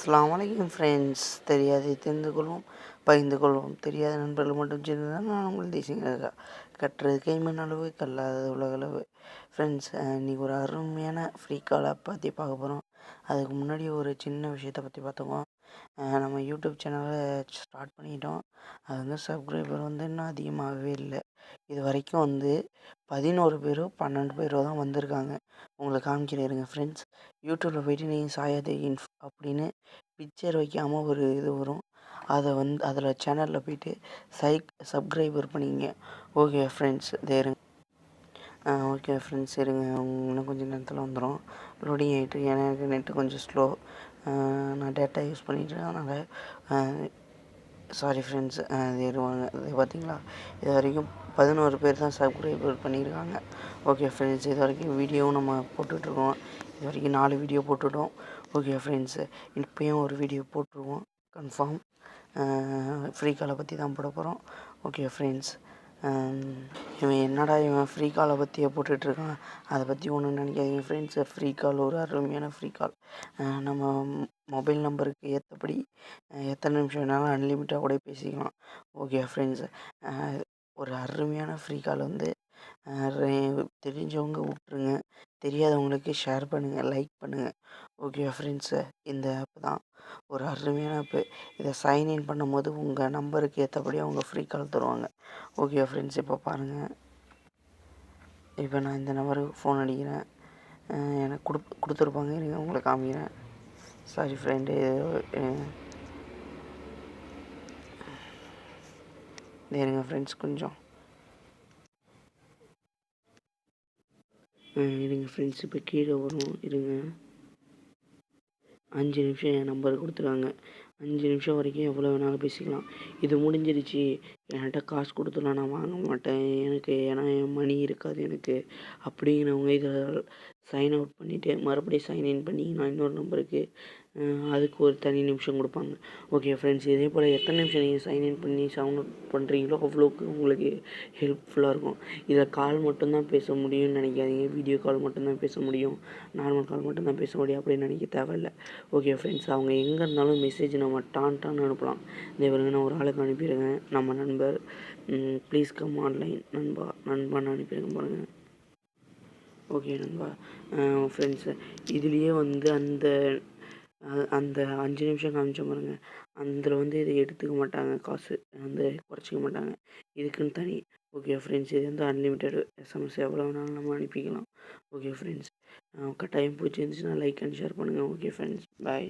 அஸ்ஸலாமு அலைக்கும் ஃப்ரெண்ட்ஸ். தெரியாதை தெரிந்து கொள்வோம், பகிர்ந்து கொள்வோம். தெரியாத நண்பர்கள் மட்டும் சேர்ந்ததால் நான் உங்கள் தேசிய கற்றது கைமண் அளவு, கல்லாதது உலகளவு. ஃப்ரெண்ட்ஸ், இன்றைக்கி ஒரு அருமையான ஃப்ரீ கால் ஆப் பற்றி பார்க்க போகிறோம். அதுக்கு முன்னாடி ஒரு சின்ன விஷயத்தை பற்றி பார்த்துக்குவோம். நம்ம யூடியூப் சேனலை ஸ்டார்ட் பண்ணிட்டோம். அது வந்து சப்ஸ்கிரைபர் வந்து இன்னும் அதிகமாகவே இல்லை. இது வரைக்கும் வந்து 11 பேரோ 12 பேரோ தான் வந்திருக்காங்க. உங்களுக்கு காமிக்கிறேங்க ஃப்ரெண்ட்ஸ். யூடியூப்பில் போய்ட்டு நீங்கள் சாயாதே இன்ஃப் அப்படின்னு பிக்சர் வைக்காமல் ஒரு இது வரும். அதை வந்து அதில் சேனலில் போய்ட்டு சப்ஸ்கிரைபர் பண்ணிங்க. ஓகே ஃப்ரெண்ட்ஸ், இருங்க. ஓகே ஃப்ரெண்ட்ஸ், இருங்க. இன்னும் கொஞ்சம் நேரத்தில் வந்துடும். லோடிங் ஆகிட்டு எனக்கு நெட்டு கொஞ்சம் ஸ்லோ. நான் டேட்டா யூஸ் பண்ணிட்டு அதனால் சாரி ஃப்ரெண்ட்ஸ். இது இருவாங்க. இது பார்த்தீங்களா, இது வரைக்கும் 11 பேர் தான் சப்ஸ்கிரைபர் பண்ணியிருக்காங்க. ஓகே ஃப்ரெண்ட்ஸ், இது வரைக்கும் வீடியோவும் நம்ம போட்டுட்ருக்கோம். இது வரைக்கும் 4 வீடியோ போட்டுவிட்டோம். ஓகே ஃப்ரெண்ட்ஸு, இப்போயும் ஒரு வீடியோ போட்டுருவோம் கன்ஃபார்ம். ஃப்ரீ காலை பற்றி தான் போட போகிறோம். ஓகே ஃப்ரெண்ட்ஸ், இவன் ஃப்ரீ காலை பற்றியே போட்டுட்ருக்கான். அதை பற்றி ஒன்றும் நினைக்காதீங்க ஃப்ரெண்ட்ஸ். ஃப்ரீ கால் ஒரு அருமையான ஃப்ரீ கால். நம்ம மொபைல் நம்பருக்கு ஏற்றபடி எத்தனை நிமிஷம் வேணாலும் அன்லிமிட்டாக கூட பேசிக்கலாம். ஓகே ஃப்ரெண்ட்ஸ், ஒரு அருமையான ஃப்ரீ கால் வந்து தெரிஞ்சவங்க விட்ருங்க, தெரியாதவங்களுக்கு ஷேர் பண்ணுங்கள், லைக் பண்ணுங்கள். ஓகே ஃப்ரெண்ட்ஸு, இந்த ஆப் தான் ஒரு அருமையான ஆப்பு. இதை சைன்இன் பண்ணும்போது உங்கள் நம்பருக்கு ஏற்றபடி அவங்க ஃப்ரீ கால் தருவாங்க. ஓகே ஃப்ரெண்ட்ஸ், இப்போ பாருங்கள். இப்போ நான் இந்த நம்பருக்கு ஃபோன் அடிக்கிறேன். எனக்கு கொடுத்துருப்பாங்க. இருங்க உங்களுக்கு காமிக்கிறேன். சாரி ஃப்ரெண்டு, இருங்க ஃப்ரெண்ட்ஸ் கொஞ்சம் இருங்க ஃப்ரெண்ட்ஸ். இப்போ கீழே வரும், இருங்க. 5 நிமிஷம் என் நம்பர் கொடுத்துருக்காங்க. 5 நிமிஷம் வரைக்கும் எவ்வளோ வேணாலும் பேசிக்கலாம். இது முடிஞ்சிருச்சு, என்கிட்ட காசு கொடுத்துலாம் நான் வாங்க மாட்டேன், ஏன்னா என் மணி இருக்காது எனக்கு அப்படிங்கிறவங்க இதை சைன் அவுட் பண்ணிவிட்டு மறுபடியும் சைன்இன் பண்ணிங்கன்னா இன்னொரு நம்பருக்கு அதுக்கு ஒரு தனி நிமிஷம் கொடுப்பாங்க. ஓகே ஃப்ரெண்ட்ஸ், இதே போல் எத்தனை நிமிஷம் நீங்கள் சைன்இன் பண்ணி சவுண்ட் அவுட் பண்ணுறீங்களோ அவ்வளோக்கு உங்களுக்கு ஹெல்ப்ஃபுல்லாக இருக்கும். இதில் கால் மட்டும்தான் பேச முடியும்னு நினைக்காதீங்க. வீடியோ கால் மட்டும்தான் பேச முடியும், நார்மல் கால் மட்டும்தான் பேச முடியும் அப்படின்னு நினைக்க தேவையில்லை. ஓகே ஃப்ரெண்ட்ஸ், அவங்க எங்கே இருந்தாலும் மெசேஜ் நம்ம டான்னு அனுப்பலாம். இதே பாருங்க, நான் ஒரு ஆளுக்கு அனுப்பிடுங்க. நம்ம நண்பர் ப்ளீஸ் கம் ஆன்லைன் நண்பான்னு அனுப்பிடுங்க பாருங்கள். ஓகே நண்பா. ஃப்ரெண்ட்ஸு, இதுலேயே வந்து அந்த 5 நிமிஷம் காமிச்ச பாருங்க, அதில் வந்து இதை எடுத்துக்க மாட்டாங்க, காசு வந்து குறைச்சிக்க மாட்டாங்க. இதுக்குன்னு தனி. ஓகே ஃப்ரெண்ட்ஸ், இது வந்து அன்லிமிட்டெட் எஸ்எம்எஸ் எவ்வளோ வேணாலும் நம்ம அனுப்பிக்கலாம். ஓகே ஃப்ரெண்ட்ஸ், கட்டாயம் பிடிச்சிருந்துச்சுன்னா லைக் அண்ட் ஷேர் பண்ணுங்கள். ஓகே ஃப்ரெண்ட்ஸ், பாய்.